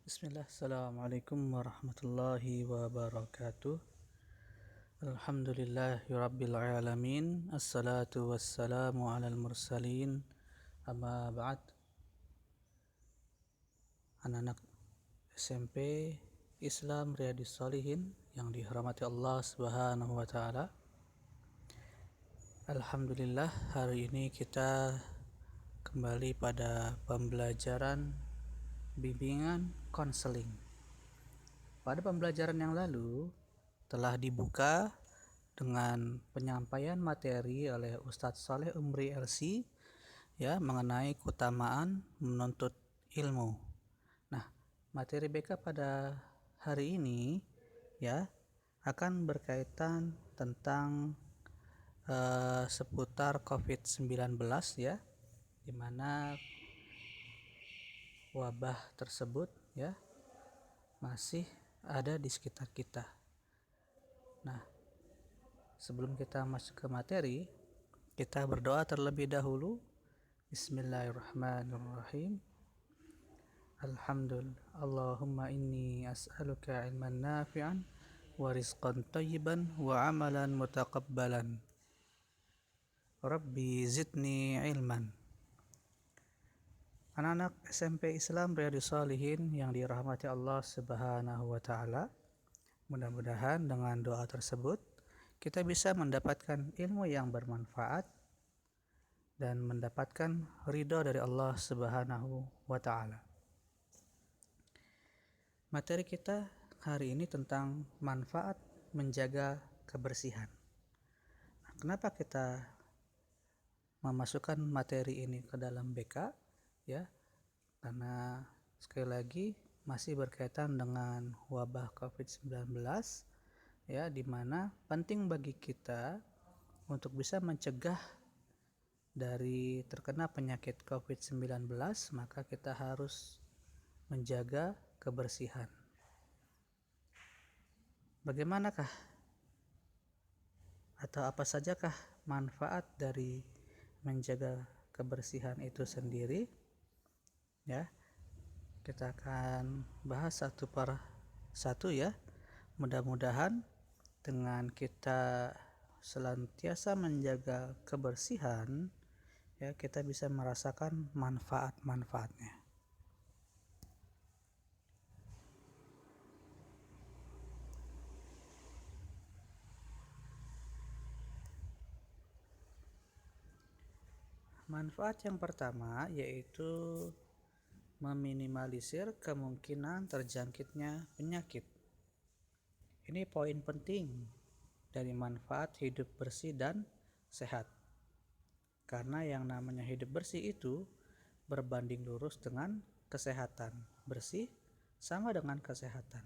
Bismillah, Assalamualaikum warahmatullahi wabarakatuh. Alhamdulillahi rabbil alamin. Assalatu wassalamu alal mursalin. Amma ba'd. Anak-anak SMP Islam Riyadhus Shalihin yang dihormati Allah Subhanahu wa taala. Alhamdulillah, hari ini kita kembali pada pembelajaran bimbingan konseling. Pada pembelajaran yang lalu telah dibuka dengan penyampaian materi oleh Ustadz Saleh Umri LC mengenai keutamaan menuntut ilmu. Nah, materi BK pada hari ini akan berkaitan tentang seputar COVID-19 di mana wabah tersebut masih ada di sekitar kita. Nah, sebelum kita masuk ke materi, kita berdoa terlebih dahulu. Bismillahirrahmanirrahim. Alhamdulillah. Allahumma inni as'aluka ilman nafi'an wa rizqan thayyiban wa amalan mutaqabbalan. Rabbi zidni ilman. Anak-anak SMP Islam Riyadhus Shalihin yang dirahmati Allah Subhanahu wa taala, mudah-mudahan dengan doa tersebut kita bisa mendapatkan ilmu yang bermanfaat dan mendapatkan ridha dari Allah Subhanahu wa taala. Materi kita hari ini tentang manfaat menjaga kebersihan. Nah, kenapa kita memasukkan materi ini ke dalam BK? Karena sekali lagi masih berkaitan dengan wabah COVID-19 di mana penting bagi kita untuk bisa mencegah dari terkena penyakit COVID-19, maka kita harus menjaga kebersihan. Bagaimanakah atau apa sajakah manfaat dari menjaga kebersihan itu sendiri? Kita akan bahas satu per satu Mudah-mudahan dengan kita senantiasa menjaga kebersihan kita bisa merasakan manfaat-manfaatnya. Manfaat yang pertama yaitu meminimalisir kemungkinan terjangkitnya penyakit. Ini poin penting dari manfaat hidup bersih dan sehat. Karena yang namanya hidup bersih itu berbanding lurus dengan kesehatan. Bersih sama dengan kesehatan.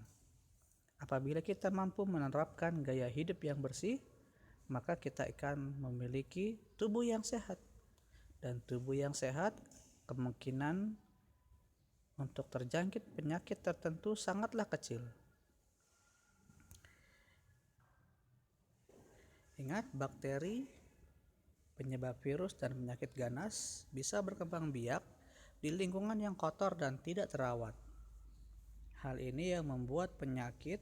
Apabila kita mampu menerapkan gaya hidup yang bersih, maka kita akan memiliki tubuh yang sehat. Dan tubuh yang sehat kemungkinan untuk terjangkit penyakit tertentu sangatlah kecil. Ingat, bakteri, penyebab virus dan penyakit ganas bisa berkembang biak di lingkungan yang kotor dan tidak terawat. Hal ini yang membuat penyakit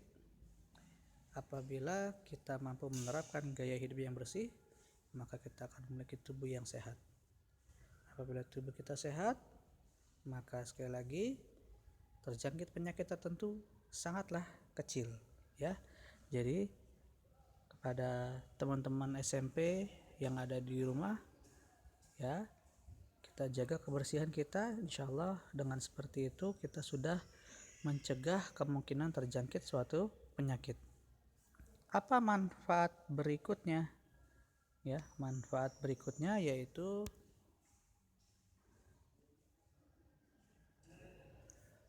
apabila kita mampu menerapkan gaya hidup yang bersih, maka kita akan memiliki tubuh yang sehat. Apabila tubuh kita sehat, maka sekali lagi terjangkit penyakit tertentu sangatlah kecil Jadi kepada teman-teman SMP yang ada di rumah kita jaga kebersihan kita. Insyaallah dengan seperti itu kita sudah mencegah kemungkinan terjangkit suatu penyakit. Apa manfaat berikutnya? Manfaat berikutnya yaitu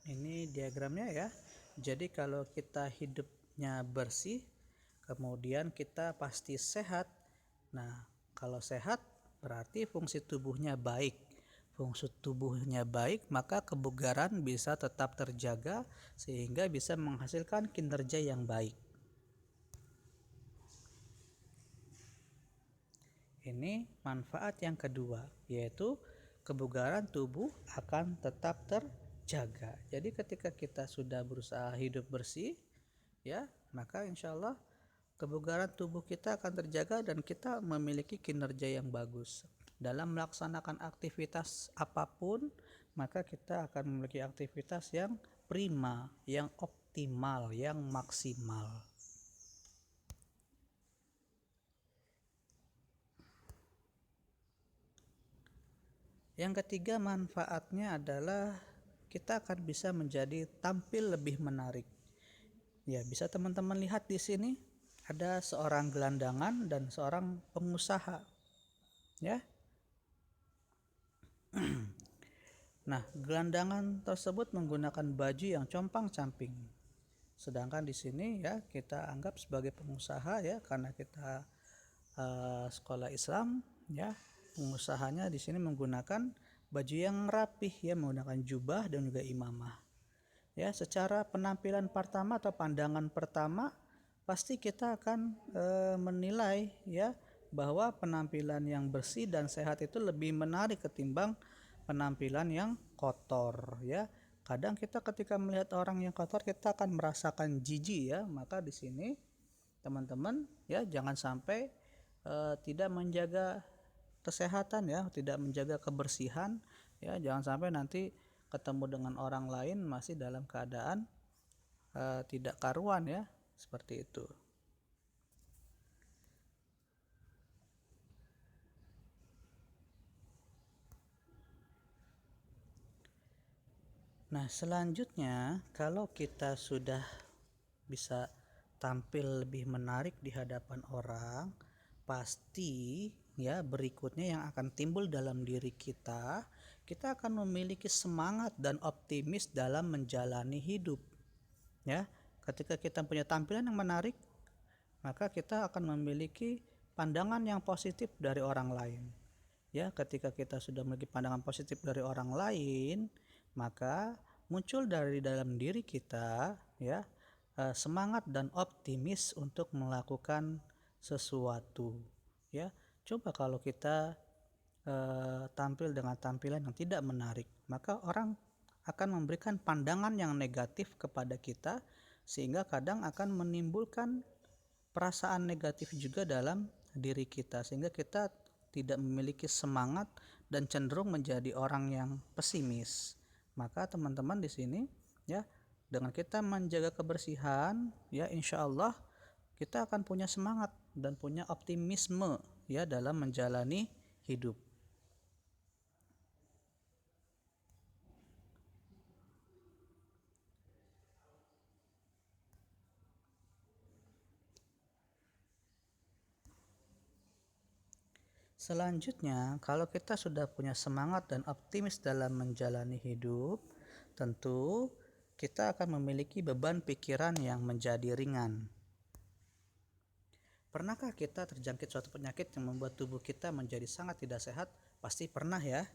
ini diagramnya Jadi kalau kita hidupnya bersih, kemudian kita pasti sehat. Nah, kalau sehat berarti fungsi tubuhnya baik. Fungsi tubuhnya baik, maka kebugaran bisa tetap terjaga sehingga bisa menghasilkan kinerja yang baik. Ini manfaat yang kedua, yaitu kebugaran tubuh akan tetap terjaga. jaga. Jadi ketika kita sudah berusaha hidup bersih, ya, maka insya Allah kebugaran tubuh kita akan terjaga dan kita memiliki kinerja yang bagus dalam melaksanakan aktivitas apapun. Maka kita akan memiliki aktivitas yang prima, yang optimal, yang maksimal. Yang ketiga manfaatnya adalah kita akan bisa menjadi tampil lebih menarik. Ya, bisa teman-teman lihat di sini ada seorang gelandangan dan seorang pengusaha. Ya. Nah, gelandangan tersebut menggunakan baju yang compang-camping. Sedangkan di sini ya kita anggap sebagai pengusaha ya, karena kita sekolah Islam ya. Pengusahanya di sini menggunakan baju yang rapih ya, menggunakan jubah dan juga imamah. Ya, secara penampilan pertama atau pandangan pertama pasti kita akan menilai ya bahwa penampilan yang bersih dan sehat itu lebih menarik ketimbang penampilan yang kotor ya. Kadang kita ketika melihat orang yang kotor kita akan merasakan jijik ya. Maka di sini teman-teman ya jangan sampai tidak menjaga kesehatan ya, tidak menjaga kebersihan ya, jangan sampai nanti ketemu dengan orang lain masih dalam keadaan tidak karuan ya, seperti itu. Nah, selanjutnya kalau kita sudah bisa tampil lebih menarik di hadapan orang, pasti ya berikutnya yang akan timbul dalam diri kita akan memiliki semangat dan optimis dalam menjalani hidup ya. Ketika kita punya tampilan yang menarik, maka kita akan memiliki pandangan yang positif dari orang lain ya. Ketika kita sudah memiliki pandangan positif dari orang lain, maka muncul dari dalam diri kita ya semangat dan optimis untuk melakukan sesuatu ya. Coba kalau kita tampil dengan tampilan yang tidak menarik, maka orang akan memberikan pandangan yang negatif kepada kita, sehingga kadang akan menimbulkan perasaan negatif juga dalam diri kita, sehingga kita tidak memiliki semangat dan cenderung menjadi orang yang pesimis. Maka teman-teman di sini ya, dengan kita menjaga kebersihan ya, insya Allah kita akan punya semangat dan punya optimisme ya dalam menjalani hidup. Selanjutnya, kalau kita sudah punya semangat dan optimis dalam menjalani hidup, tentu kita akan memiliki beban pikiran yang menjadi ringan. Pernahkah kita terjangkit suatu penyakit yang membuat tubuh kita menjadi sangat tidak sehat? Pasti pernah ya.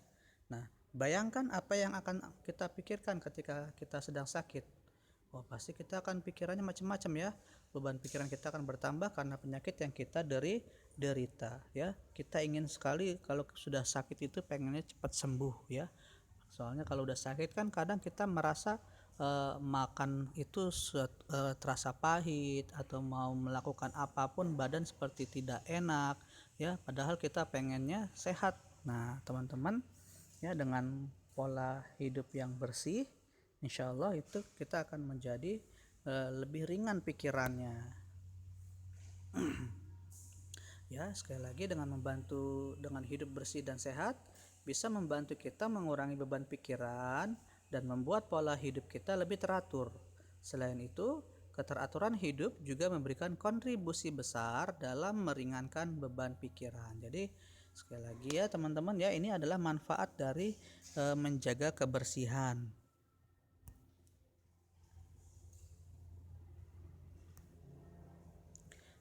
Nah, bayangkan apa yang akan kita pikirkan ketika kita sedang sakit. Oh, pasti kita akan pikirannya macam-macam ya. Beban pikiran kita akan bertambah karena penyakit yang kita derita ya. Kita ingin sekali kalau sudah sakit itu pengennya cepat sembuh ya. Soalnya kalau udah sakit kan kadang kita merasa makan itu terasa pahit, atau mau melakukan apapun badan seperti tidak enak ya, padahal kita pengennya sehat. Nah, teman-teman ya, dengan pola hidup yang bersih, insya Allah itu kita akan menjadi lebih ringan pikirannya. Ya, sekali lagi dengan hidup bersih dan sehat bisa membantu kita mengurangi beban pikiran dan membuat pola hidup kita lebih teratur. Selain itu, keteraturan hidup juga memberikan kontribusi besar dalam meringankan beban pikiran. Jadi sekali lagi ya teman-teman ya, ini adalah manfaat dari menjaga kebersihan.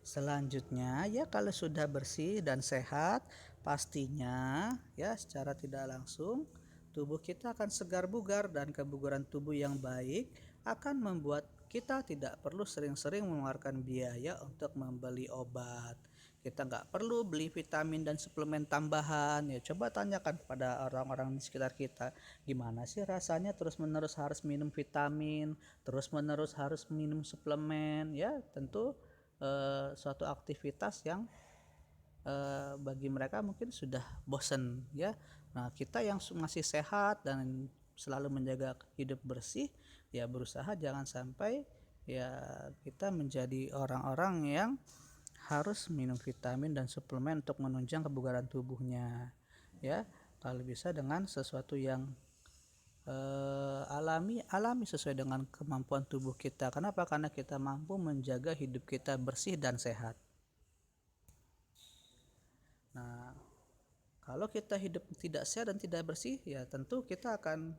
Selanjutnya ya, kalau sudah bersih dan sehat, pastinya ya secara tidak langsung tubuh kita akan segar bugar, dan kebugaran tubuh yang baik akan membuat kita tidak perlu sering-sering mengeluarkan biaya untuk membeli obat. kita nggak perlu beli vitamin dan suplemen tambahan. Ya coba tanyakan kepada orang-orang di sekitar kita, gimana sih rasanya terus-menerus harus minum vitamin, terus-menerus harus minum suplemen. Ya tentu suatu aktivitas yang bagi mereka mungkin sudah bosen ya. Nah kita yang masih sehat dan selalu menjaga hidup bersih, ya berusaha jangan sampai ya kita menjadi orang-orang yang harus minum vitamin dan suplemen untuk menunjang kebugaran tubuhnya ya. Kalau bisa dengan sesuatu yang alami sesuai dengan kemampuan tubuh kita. Kenapa? Karena kita mampu menjaga hidup kita bersih dan sehat. Nah, kalau kita hidup tidak sehat dan tidak bersih, ya tentu kita akan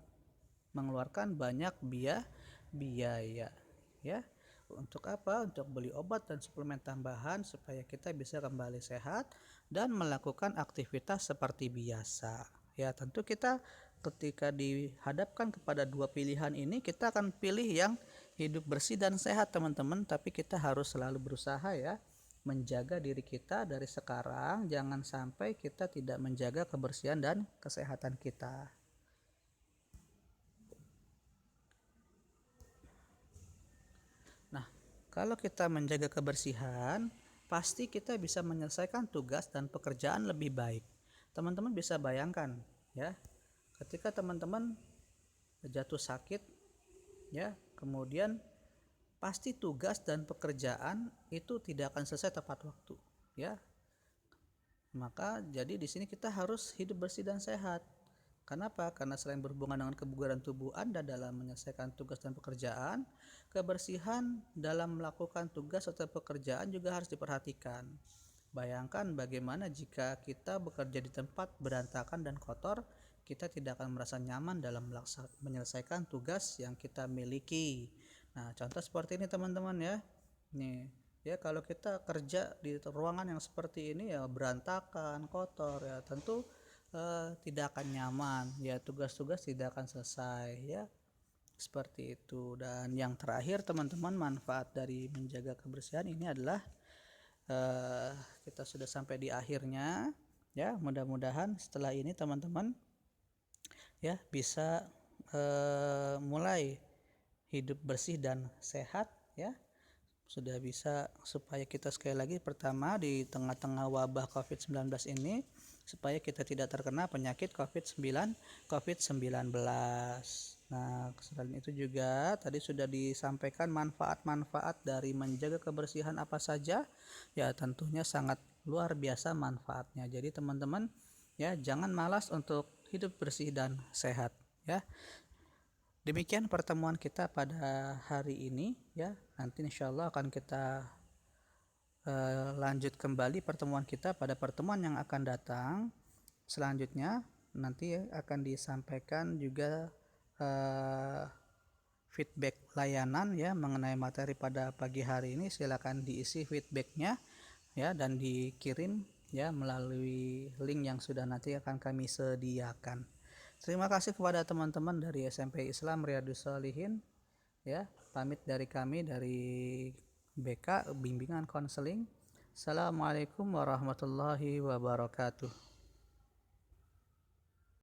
mengeluarkan banyak biaya ya. Untuk apa? Untuk beli obat dan suplemen tambahan supaya kita bisa kembali sehat dan melakukan aktivitas seperti biasa. Ya, tentu kita ketika dihadapkan kepada dua pilihan ini, kita akan pilih yang hidup bersih dan sehat, teman-teman, tapi kita harus selalu berusaha ya menjaga diri kita dari sekarang, jangan sampai kita tidak menjaga kebersihan dan kesehatan kita. Nah, kalau kita menjaga kebersihan, pasti kita bisa menyelesaikan tugas dan pekerjaan lebih baik. Teman-teman bisa bayangkan ya, ketika teman-teman jatuh sakit ya, kemudian pasti tugas dan pekerjaan itu tidak akan selesai tepat waktu ya. Maka jadi di sini kita harus hidup bersih dan sehat. Kenapa? Karena selain berhubungan dengan kebugaran tubuh Anda dalam menyelesaikan tugas dan pekerjaan, kebersihan dalam melakukan tugas atau pekerjaan juga harus diperhatikan. Bayangkan bagaimana jika kita bekerja di tempat berantakan dan kotor, kita tidak akan merasa nyaman dalam menyelesaikan tugas yang kita miliki. Nah, contoh seperti ini teman-teman ya. Nih, ya kalau kita kerja di ruangan yang seperti ini ya berantakan, kotor ya, tentu tidak akan nyaman ya, tugas-tugas tidak akan selesai ya, seperti itu. Dan yang terakhir teman-teman, manfaat dari menjaga kebersihan ini adalah kita sudah sampai di akhirnya ya. Mudah-mudahan setelah ini teman-teman ya bisa mulai hidup bersih dan sehat ya. Sudah bisa, supaya kita sekali lagi, pertama di tengah-tengah wabah COVID-19 ini, supaya kita tidak terkena penyakit COVID-19. Nah, selain itu juga tadi sudah disampaikan manfaat-manfaat dari menjaga kebersihan apa saja. Ya, tentunya sangat luar biasa manfaatnya. Jadi teman-teman ya jangan malas untuk hidup bersih dan sehat ya. Demikian pertemuan kita pada hari ini ya. Nanti insya Allah akan kita lanjut kembali pertemuan kita pada pertemuan yang akan datang. Selanjutnya nanti akan disampaikan juga feedback layanan ya mengenai materi pada pagi hari ini. Silakan diisi feedbacknya ya dan dikirim ya melalui link yang sudah nanti akan kami sediakan. Terima kasih kepada teman-teman dari SMP Islam Riyadus Shalihin ya. Pamit dari kami dari BK Bimbingan Konseling. Assalamualaikum warahmatullahi wabarakatuh.